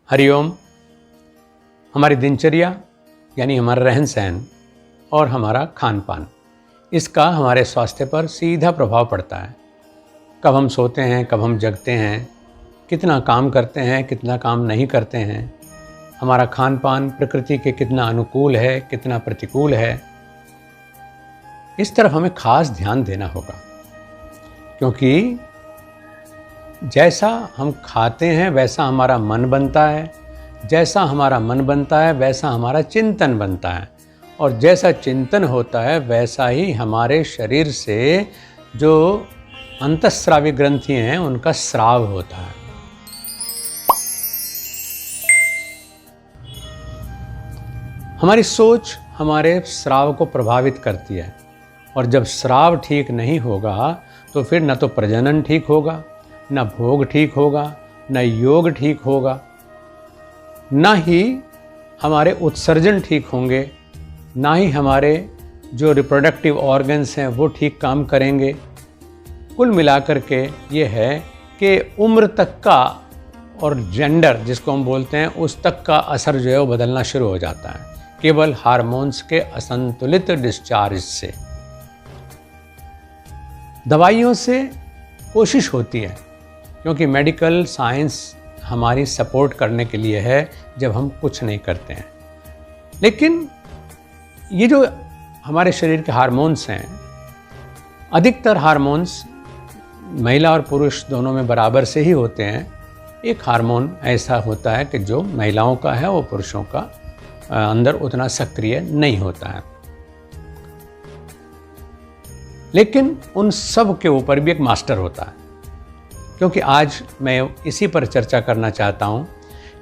हरिओम। हमारी दिनचर्या यानी हमारा रहन सहन और हमारा खान पान, इसका हमारे स्वास्थ्य पर सीधा प्रभाव पड़ता है। कब हम सोते हैं, कब हम जगते हैं, कितना काम करते हैं, कितना काम नहीं करते हैं, हमारा खान पान प्रकृति के कितना अनुकूल है, कितना प्रतिकूल है, इस तरफ हमें खास ध्यान देना होगा। क्योंकि जैसा हम खाते हैं वैसा हमारा मन बनता है, जैसा हमारा मन बनता है वैसा हमारा चिंतन बनता है, और जैसा चिंतन होता है वैसा ही हमारे शरीर से जो अंतःस्रावी ग्रंथि हैं उनका स्राव होता है। हमारी सोच हमारे स्राव को प्रभावित करती है, और जब स्राव ठीक नहीं होगा तो फिर न तो प्रजनन ठीक होगा, न भोग ठीक होगा, न योग ठीक होगा, न ही हमारे उत्सर्जन ठीक होंगे, ना ही हमारे जो रिप्रोडक्टिव ऑर्गन्स हैं वो ठीक काम करेंगे। कुल मिलाकर के ये है कि उम्र तक का और जेंडर जिसको हम बोलते हैं उस तक का असर जो है वो बदलना शुरू हो जाता है, केवल हार्मोन्स के असंतुलित डिस्चार्ज से। दवाइयों से कोशिश होती है, क्योंकि मेडिकल साइंस हमारी सपोर्ट करने के लिए है जब हम कुछ नहीं करते हैं। लेकिन ये जो हमारे शरीर के हार्मोन्स हैं, अधिकतर हार्मोन्स महिला और पुरुष दोनों में बराबर से ही होते हैं। एक हार्मोन ऐसा होता है कि जो महिलाओं का है वो पुरुषों का अंदर उतना सक्रिय नहीं होता है। लेकिन उन सब के ऊपर भी एक मास्टर होता है। क्योंकि आज मैं इसी पर चर्चा करना चाहता हूँ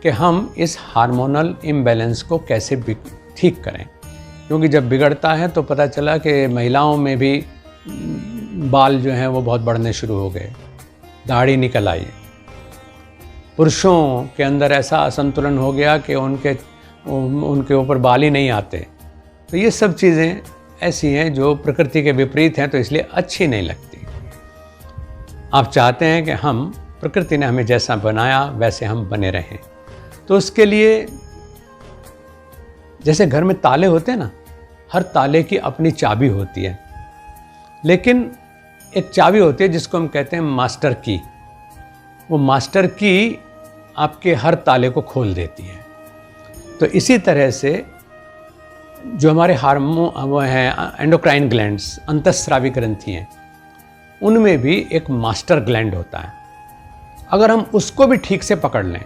कि हम इस हार्मोनल इम्बैलेंस को कैसे ठीक करें। क्योंकि जब बिगड़ता है तो पता चला कि महिलाओं में भी बाल जो हैं वो बहुत बढ़ने शुरू हो गए, दाढ़ी निकल आई। पुरुषों के अंदर ऐसा असंतुलन हो गया कि उनके ऊपर बाल ही नहीं आते। तो ये सब चीज़ें ऐसी हैं जो प्रकृति के विपरीत हैं, तो इसलिए अच्छी नहीं लगती। आप चाहते हैं कि हम प्रकृति ने हमें जैसा बनाया वैसे हम बने रहें। तो उसके लिए जैसे घर में ताले होते हैं ना, हर ताले की अपनी चाबी होती है, लेकिन एक चाबी होती है जिसको हम कहते हैं मास्टर की। वो मास्टर की आपके हर ताले को खोल देती है। तो इसी तरह से जो हमारे हार्मोन वो हैं एंडोक्राइन ग्लैंड्स, अंतःस्रावी ग्रंथि हैं, उनमें भी एक मास्टर ग्लैंड होता है। अगर हम उसको भी ठीक से पकड़ लें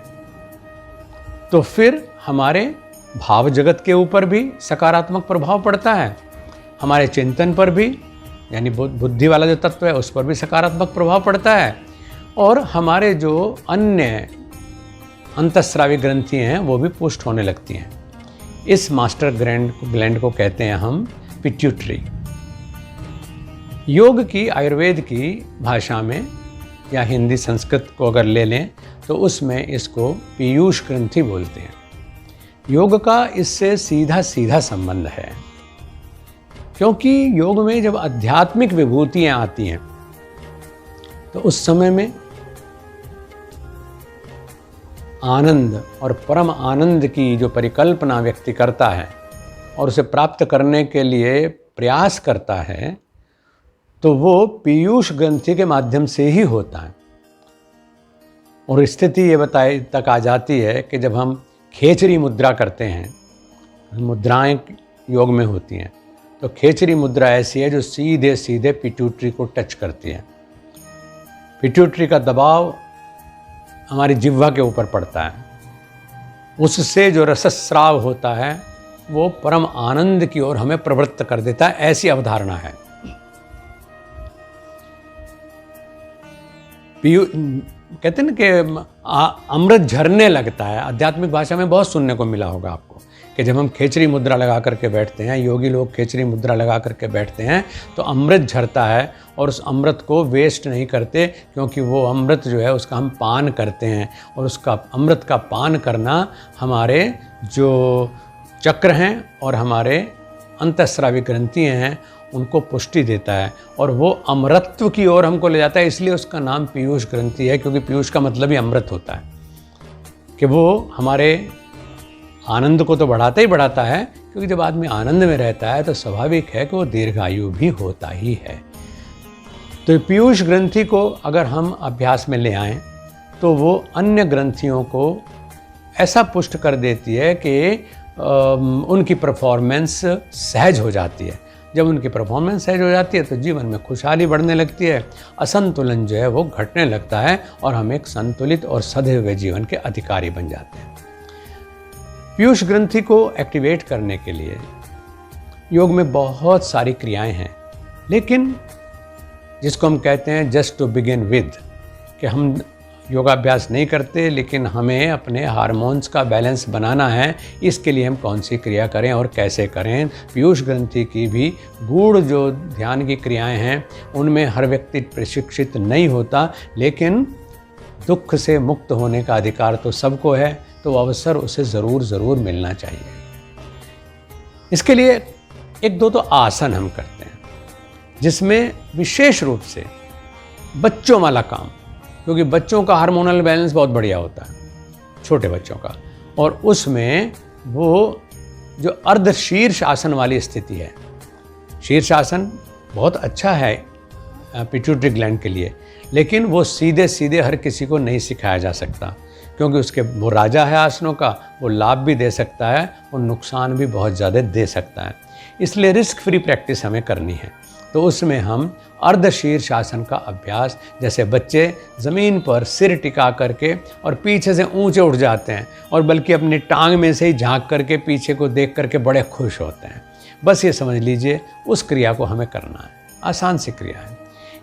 तो फिर हमारे भाव जगत के ऊपर भी सकारात्मक प्रभाव पड़ता है, हमारे चिंतन पर भी यानी बुद्धि वाला जो तत्व है उस पर भी सकारात्मक प्रभाव पड़ता है, और हमारे जो अन्य अंतःस्रावी ग्रंथि हैं वो भी पुष्ट होने लगती हैं। इस मास्टर ग्लैंड को कहते हैं हम पिट्यूटरी। योग की, आयुर्वेद की भाषा में या हिंदी संस्कृत को अगर ले लें तो उसमें इसको पीयूष ग्रंथि बोलते हैं। योग का इससे सीधा सीधा संबंध है, क्योंकि योग में जब आध्यात्मिक विभूतियाँ आती हैं तो उस समय में आनंद और परम आनंद की जो परिकल्पना व्यक्ति करता है और उसे प्राप्त करने के लिए प्रयास करता है, तो वो पीयूष ग्रंथि के माध्यम से ही होता है। और स्थिति ये बताई तक आ जाती है कि जब हम खेचरी मुद्रा करते हैं, मुद्राएं योग में होती हैं, तो खेचरी मुद्रा ऐसी है जो सीधे सीधे पिट्यूटरी को टच करती है। पिट्यूटरी का दबाव हमारी जिह्वा के ऊपर पड़ता है, उससे जो रसस्राव होता है वो परम आनंद की ओर हमें प्रवृत्त कर देता है, ऐसी अवधारणा है। कहते हैं ना कि अमृत झरने लगता है। आध्यात्मिक भाषा में बहुत सुनने को मिला होगा आपको कि जब हम खेचरी मुद्रा लगा करके बैठते हैं, योगी लोग खेचरी मुद्रा लगा करके बैठते हैं तो अमृत झरता है, और उस अमृत को वेस्ट नहीं करते, क्योंकि वो अमृत जो है उसका हम पान करते हैं, और उसका अमृत का पान करना हमारे जो चक्र हैं और हमारे अंतःस्रावी ग्रंथियाँ हैं उनको पुष्टि देता है, और वो अमृतत्व की ओर हमको ले जाता है। इसलिए उसका नाम पीयूष ग्रंथि है, क्योंकि पीयूष का मतलब ही अमृत होता है। कि वो हमारे आनंद को तो बढ़ाता ही बढ़ाता है, क्योंकि जब आदमी आनंद में रहता है तो स्वाभाविक है कि वो दीर्घायु भी होता ही है। तो पीयूष ग्रंथि को अगर हम अभ्यास में ले आएं तो वो अन्य ग्रंथियों को ऐसा पुष्ट कर देती है कि उनकी परफॉर्मेंस सहज हो जाती है। जब उनकी परफॉर्मेंस सहज हो जाती है तो जीवन में खुशहाली बढ़ने लगती है, असंतुलन जो है वो घटने लगता है और हम एक संतुलित और सधे हुए जीवन के अधिकारी बन जाते हैं। पीयूष ग्रंथि को एक्टिवेट करने के लिए योग में बहुत सारी क्रियाएं हैं, लेकिन जिसको हम कहते हैं जस्ट टू बिगिन विद, कि हम योगाभ्यास नहीं करते लेकिन हमें अपने हार्मोन्स का बैलेंस बनाना है, इसके लिए हम कौन सी क्रिया करें और कैसे करें। पीयूष ग्रंथि की भी गूढ़ जो ध्यान की क्रियाएं हैं उनमें हर व्यक्ति प्रशिक्षित नहीं होता, लेकिन दुख से मुक्त होने का अधिकार तो सबको है, तो अवसर उसे ज़रूर मिलना चाहिए। इसके लिए एक दो तो आसन हम करते हैं, जिसमें विशेष रूप से बच्चों वाला काम, क्योंकि बच्चों का हार्मोनल बैलेंस बहुत बढ़िया होता है, छोटे बच्चों का, और उसमें वो जो अर्ध शीर्ष आसन वाली स्थिति है, शीर्ष आसन बहुत अच्छा है पिट्यूटरी ग्लैंड के लिए, लेकिन वो सीधे सीधे हर किसी को नहीं सिखाया जा सकता, क्योंकि उसके वो राजा है आसनों का, वो लाभ भी दे सकता है और नुकसान भी बहुत ज़्यादा दे सकता है। इसलिए रिस्क फ्री प्रैक्टिस हमें करनी है। तो उसमें हम अर्ध शीर्ष आसन का अभ्यास, जैसे बच्चे ज़मीन पर सिर टिका करके और पीछे से ऊंचे उठ जाते हैं और बल्कि अपनी टांग में से ही झांक करके पीछे को देख करके बड़े खुश होते हैं, बस ये समझ लीजिए उस क्रिया को हमें करना है। आसान सी क्रिया है।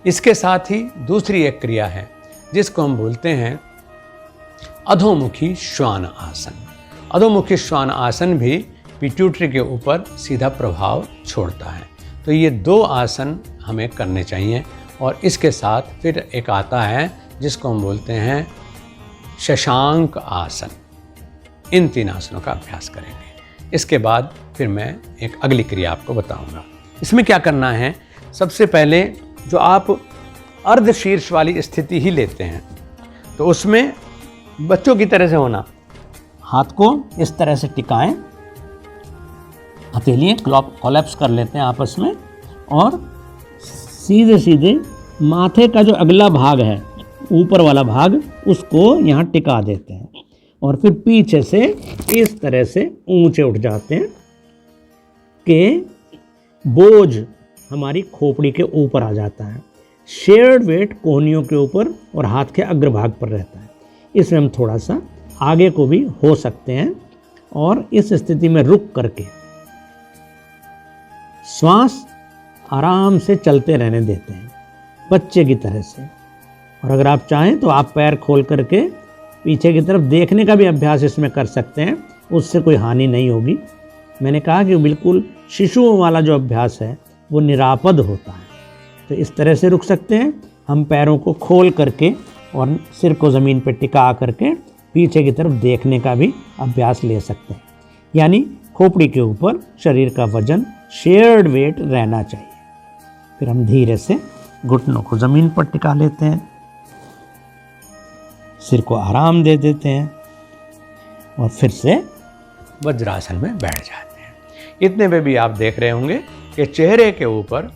इसके साथ ही दूसरी एक क्रिया है जिसको हम बोलते हैं अधोमुखी श्वान आसन। अधोमुखी श्वान आसन भी पिट्यूटरी के ऊपर सीधा प्रभाव छोड़ता है। तो ये दो आसन हमें करने चाहिए, और इसके साथ फिर एक आता है जिसको हम बोलते हैं शशांक आसन। इन 3 आसनों का अभ्यास करेंगे। इसके बाद फिर मैं एक अगली क्रिया आपको बताऊंगा। इसमें क्या करना है, सबसे पहले जो आप अर्ध शीर्ष वाली स्थिति ही लेते हैं तो उसमें बच्चों की तरह से होना, हाथ को इस तरह से टिकाएं, हथेली कोलैप्स कर लेते हैं आपस में, और सीधे सीधे माथे का जो अगला भाग है, ऊपर वाला भाग, उसको यहाँ टिका देते हैं और फिर पीछे से इस तरह से ऊंचे उठ जाते हैं कि बोझ हमारी खोपड़ी के ऊपर आ जाता है। शेयर्ड वेट कोहनियों के ऊपर और हाथ के अग्रभाग पर रहता है। इसमें हम थोड़ा सा आगे को भी हो सकते हैं और इस स्थिति में रुक करके श्वास आराम से चलते रहने देते हैं, बच्चे की तरह से। और अगर आप चाहें तो आप पैर खोल करके पीछे की तरफ देखने का भी अभ्यास इसमें कर सकते हैं, उससे कोई हानि नहीं होगी। मैंने कहा कि बिल्कुल शिशुओं वाला जो अभ्यास है वो निरापद होता है। तो इस तरह से रुक सकते हैं हम, पैरों को खोल करके और सिर को ज़मीन पर टिका करके पीछे की तरफ देखने का भी अभ्यास ले सकते हैं। यानी खोपड़ी के ऊपर शरीर का वजन, शेयर्ड वेट रहना चाहिए। फिर हम धीरे से घुटनों को ज़मीन पर टिका लेते हैं, सिर को आराम दे देते हैं और फिर से वज्रासन में बैठ जाते हैं। इतने में भी आप देख रहे होंगे कि चेहरे के ऊपर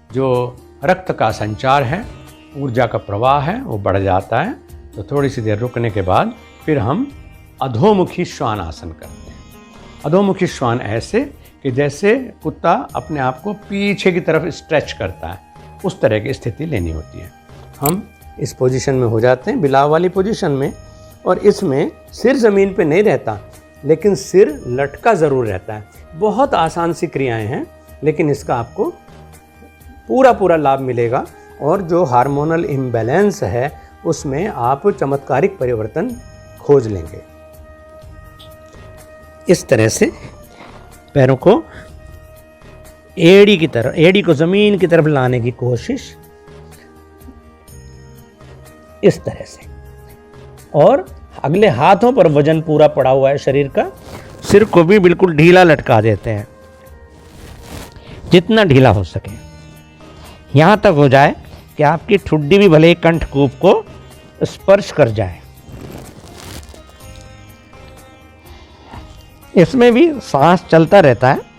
जो रक्त का संचार है, ऊर्जा का प्रवाह है, वो बढ़ जाता है। तो थोड़ी सी देर रुकने के बाद फिर हम अधोमुखी श्वान आसन करते हैं। अधोमुखी श्वान ऐसे कि जैसे कुत्ता अपने आप को पीछे की तरफ स्ट्रेच करता है, उस तरह की स्थिति लेनी होती है। हम इस पोजीशन में हो जाते हैं, बिलाव वाली पोजीशन में, और इसमें सिर ज़मीन पे नहीं रहता लेकिन सिर लटका ज़रूर रहता है। बहुत आसान सी क्रियाएं हैं, लेकिन इसका आपको पूरा लाभ मिलेगा और जो हार्मोनल इम्बैलेंस है उसमें आप चमत्कारिक परिवर्तन खोज लेंगे। इस तरह से पैरों को एड़ी को ज़मीन की तरफ लाने की कोशिश, इस तरह से, और अगले हाथों पर वजन पूरा पड़ा हुआ है शरीर का, सिर को भी बिल्कुल ढीला लटका देते हैं, जितना ढीला हो सके। यहाँ तक हो जाए कि आपकी ठुड्डी भी भले ही कंठकूप को स्पर्श कर जाए। इसमें भी सांस चलता रहता है।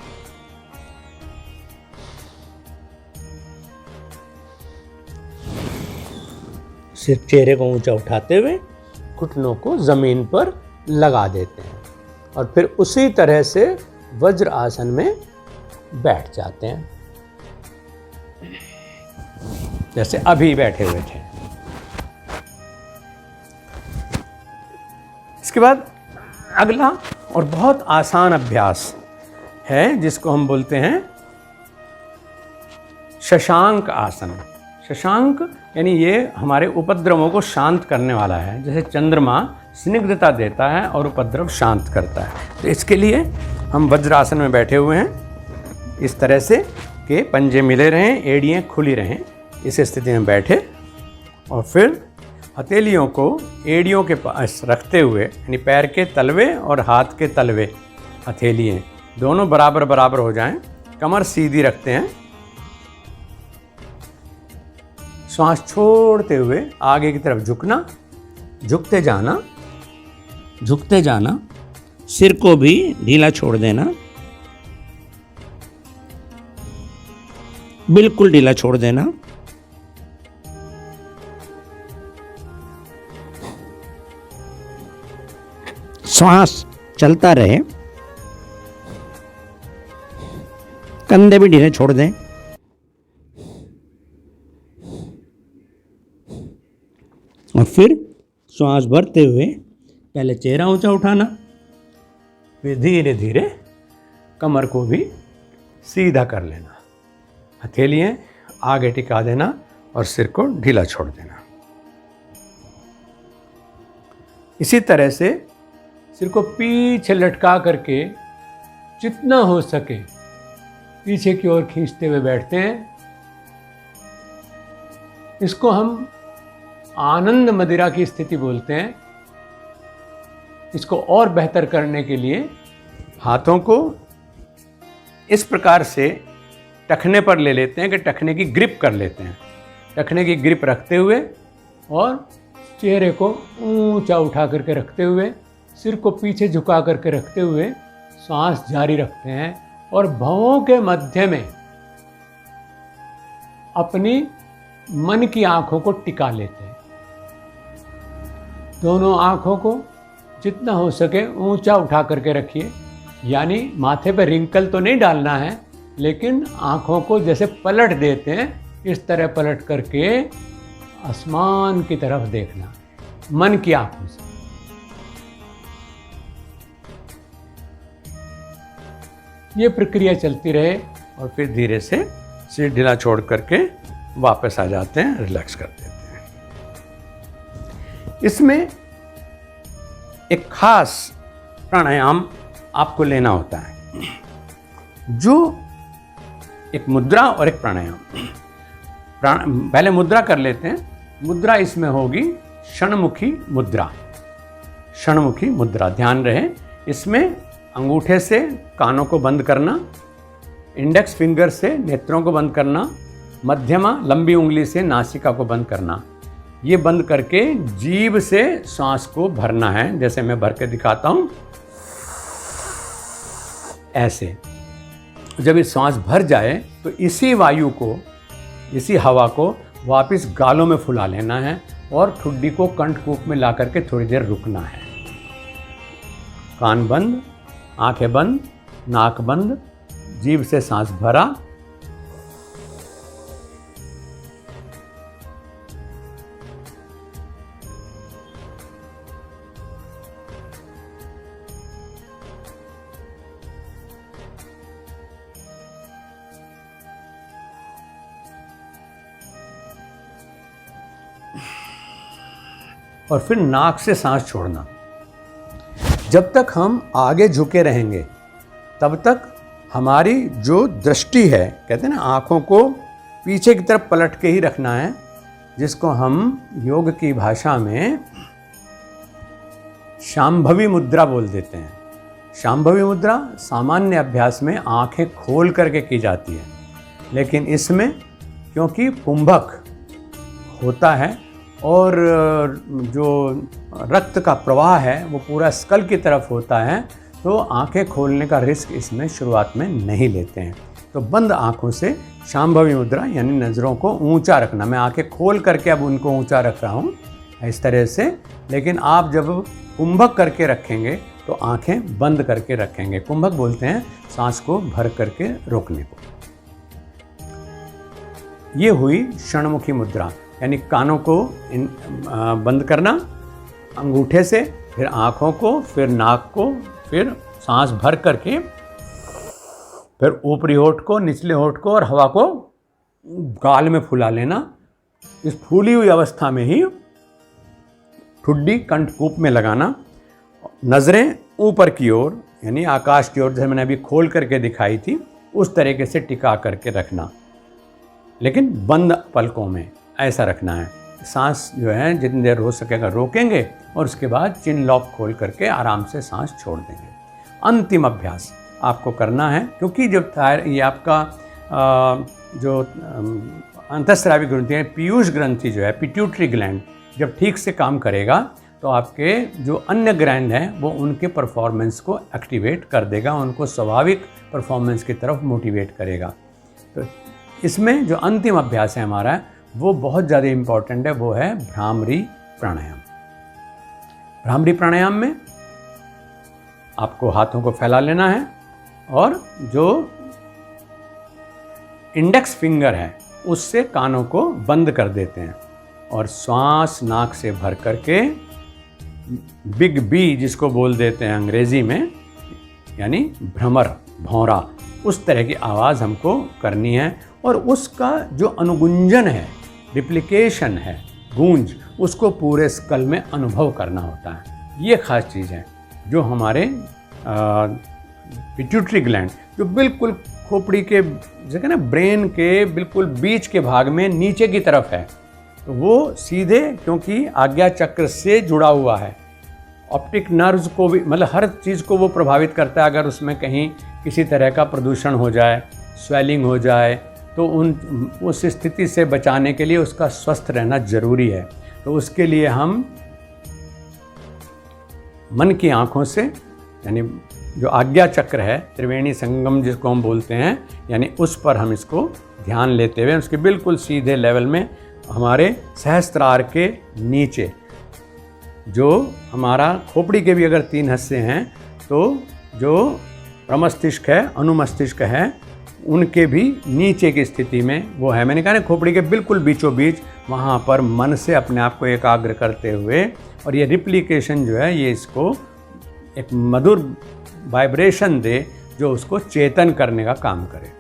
सिर्फ चेहरे को ऊंचा उठाते हुए घुटनों को जमीन पर लगा देते हैं और फिर उसी तरह से वज्र आसन में बैठ जाते हैं जैसे अभी बैठे हुए थे। इसके बाद अगला और बहुत आसान अभ्यास है जिसको हम बोलते हैं शशांक आसन। शशांक यानी ये हमारे उपद्रवों को शांत करने वाला है। जैसे चंद्रमा स्निग्धता देता है और उपद्रव शांत करता है। तो इसके लिए हम वज्रासन में बैठे हुए हैं, इस तरह से कि पंजे मिले रहें, एड़ियाँ खुली रहें, इस स्थिति में बैठे और फिर हथेलियों को एड़ियों के पास रखते हुए, यानी पैर के तलवे और हाथ के तलवे हथेलियाँ दोनों बराबर बराबर हो जाएं, कमर सीधी रखते हैं। श्वास छोड़ते हुए आगे की तरफ झुकना, झुकते जाना, झुकते जाना, सिर को भी ढीला छोड़ देना, बिल्कुल ढीला छोड़ देना। श्वास चलता रहे, कंधे भी ढीले छोड़ दें। और फिर श्वास भरते हुए पहले चेहरा ऊंचा उठाना, फिर धीरे धीरे कमर को भी सीधा कर लेना, हथेलियाँ आगे टिका देना और सिर को ढीला छोड़ देना। इसी तरह से सिर को पीछे लटका करके जितना हो सके पीछे की ओर खींचते हुए बैठते हैं। इसको हम आनंद मदिरा की स्थिति बोलते हैं। इसको और बेहतर करने के लिए हाथों को इस प्रकार से टखने पर ले लेते हैं कि टखने की ग्रिप कर लेते हैं। टखने की ग्रिप रखते हुए और चेहरे को ऊंचा उठा करके रखते हुए, सिर को पीछे झुका करके रखते हुए सांस जारी रखते हैं और भवों के मध्य में अपनी मन की आंखों को टिका लेते हैं। दोनों आंखों को जितना हो सके ऊंचा उठा करके रखिए, यानी माथे पर रिंकल तो नहीं डालना है, लेकिन आंखों को जैसे पलट देते हैं इस तरह पलट करके आसमान की तरफ देखना मन की आंखों से। ये प्रक्रिया चलती रहे और फिर धीरे से सिर ढीला छोड़ करके वापस आ जाते हैं, रिलैक्स कर देते हैं। इसमें एक खास प्राणायाम आपको लेना होता है, जो एक मुद्रा और एक प्राणायाम। पहले मुद्रा कर लेते हैं। मुद्रा इसमें होगी षणमुखी मुद्रा। षणमुखी मुद्रा, ध्यान रहे, इसमें अंगूठे से कानों को बंद करना, इंडेक्स फिंगर से नेत्रों को बंद करना, मध्यमा लंबी उंगली से नासिका को बंद करना। ये बंद करके जीभ से सांस को भरना है, जैसे मैं भर के दिखाता हूँ ऐसे। जब ये सांस भर जाए तो इसी वायु को, इसी हवा को वापस गालों में फुला लेना है और ठुड्डी को कंठकूप में ला करके थोड़ी देर रुकना है। कान बंद, आंखें बंद, नाक बंद, जीभ से सांस भरा, और फिर नाक से सांस छोड़ना। जब तक हम आगे झुके रहेंगे तब तक हमारी जो दृष्टि है, कहते हैं ना, आँखों को पीछे की तरफ पलट के ही रखना है, जिसको हम योग की भाषा में शांभवी मुद्रा बोल देते हैं। शांभवी मुद्रा सामान्य अभ्यास में आँखें खोल करके की जाती है, लेकिन इसमें क्योंकि कुंभक होता है और जो रक्त का प्रवाह है वो पूरा स्कल की तरफ होता है, तो आंखें खोलने का रिस्क इसमें शुरुआत में नहीं लेते हैं। तो बंद आंखों से शांभवी मुद्रा यानी नज़रों को ऊंचा रखना। मैं आंखें खोल करके अब उनको ऊंचा रख रहा हूँ इस तरह से, लेकिन आप जब कुंभक करके रखेंगे तो आंखें बंद करके रखेंगे। कुंभक बोलते हैं सांस को भर करके रोकने को। ये हुई षणमुखी मुद्रा, यानी कानों को बंद करना अंगूठे से, फिर आँखों को, फिर नाक को, फिर सांस भर करके, फिर ऊपरी होठ को, निचले होठ को और हवा को गाल में फुला लेना। इस फूली हुई अवस्था में ही ठुड्डी कंठकूप में लगाना, नज़रें ऊपर की ओर यानी आकाश की ओर, जैसे मैंने अभी खोल करके दिखाई थी उस तरीके से टिका करके रखना, लेकिन बंद पलकों में ऐसा रखना है। सांस जो है जितनी देर हो सकेगा रोकेंगे और उसके बाद चिन लॉक खोल करके आराम से सांस छोड़ देंगे। अंतिम अभ्यास आपको करना है, क्योंकि जब ये आपका जो अंतःस्रावी ग्रंथि है, पीयूष ग्रंथि जो है, पिट्यूटरी ग्लैंड जब ठीक से काम करेगा तो आपके जो अन्य ग्लैंड हैं वो उनके परफॉर्मेंस को एक्टिवेट कर देगा, उनको स्वाभाविक परफॉर्मेंस की तरफ मोटिवेट करेगा। तो इसमें जो अंतिम अभ्यास है हमारा वो बहुत ज़्यादा इम्पॉर्टेंट है, वो है भ्रामरी प्राणायाम। भ्रामरी प्राणायाम में आपको हाथों को फैला लेना है और जो इंडेक्स फिंगर है उससे कानों को बंद कर देते हैं और श्वास नाक से भर करके बिग बी जिसको बोल देते हैं अंग्रेजी में, यानी भ्रमर, भौंरा, उस तरह की आवाज़ हमको करनी है। और उसका जो अनुगुंजन है, रिप्लिकेशन है, गूंज, उसको पूरे स्कल में अनुभव करना होता है। ये खास चीज़ है जो हमारे पिट्यूटरी ग्लैंड जो बिल्कुल खोपड़ी के जगह ना, ब्रेन के बिल्कुल बीच के भाग में नीचे की तरफ है, तो वो सीधे क्योंकि आज्ञा चक्र से जुड़ा हुआ है, ऑप्टिक नर्व्स को भी, मतलब हर चीज़ को वो प्रभावित करता है। अगर उसमें कहीं किसी तरह का प्रदूषण हो जाए, स्वेलिंग हो जाए, तो उस स्थिति से बचाने के लिए उसका स्वस्थ रहना जरूरी है। तो उसके लिए हम मन की आँखों से, यानी जो आज्ञा चक्र है, त्रिवेणी संगम जिसको हम बोलते हैं, यानी उस पर हम इसको ध्यान लेते हुए उसके बिल्कुल सीधे लेवल में हमारे सहस्त्रार के नीचे, जो हमारा खोपड़ी के भी अगर 3 हिस्से हैं, तो जो प्रमस्तिष्क है, अनुमस्तिष्क है, उनके भी नीचे की स्थिति में वो है। मैंने कहा ना, खोपड़ी के बिल्कुल बीचों बीच, वहाँ पर मन से अपने आप को एकाग्र करते हुए, और ये रिप्लिकेशन जो है ये इसको एक मधुर वाइब्रेशन दे जो उसको चेतन करने का काम करे।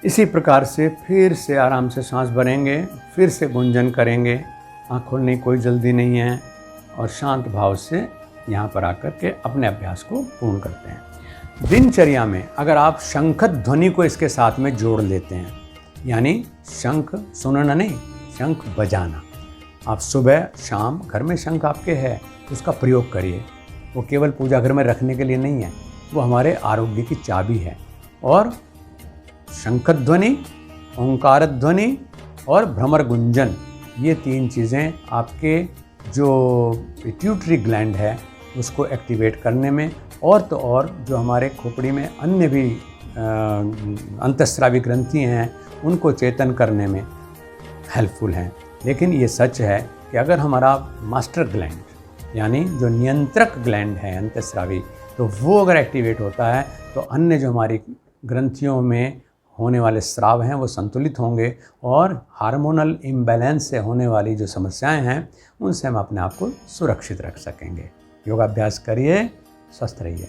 इसी प्रकार से फिर से आराम से सांस भरेंगे, फिर से गुंजन करेंगे। आँख खोलने की कोई जल्दी नहीं है और शांत भाव से यहाँ पर आकर के अपने अभ्यास को पूर्ण करते हैं। दिनचर्या में अगर आप शंख ध्वनि को इसके साथ में जोड़ लेते हैं, यानी शंख सुनना नहीं, शंख बजाना। आप सुबह शाम घर में शंख आपके है, उसका प्रयोग करिए। वो केवल पूजा घर में रखने के लिए नहीं है, वो हमारे आरोग्य की चाबी है। और शंख ध्वनि, ओंकार ध्वनि और भ्रमर गुंजन, ये 3 चीज़ें आपके जो पिट्यूटरी ग्लैंड है उसको एक्टिवेट करने में, और तो और जो हमारे खोपड़ी में अन्य भी अंतःस्रावी ग्रंथि हैं उनको चेतन करने में हेल्पफुल हैं। लेकिन ये सच है कि अगर हमारा मास्टर ग्लैंड यानी जो नियंत्रक ग्लैंड है अंतःस्रावी, तो वो अगर एक्टिवेट होता है तो अन्य जो हमारी ग्रंथियों में होने वाले स्राव हैं वो संतुलित होंगे और हार्मोनल इम्बैलेंस से होने वाली जो समस्याएं हैं उनसे हम अपने आप को सुरक्षित रख सकेंगे। योगाभ्यास करिए, स्वस्थ रहिए।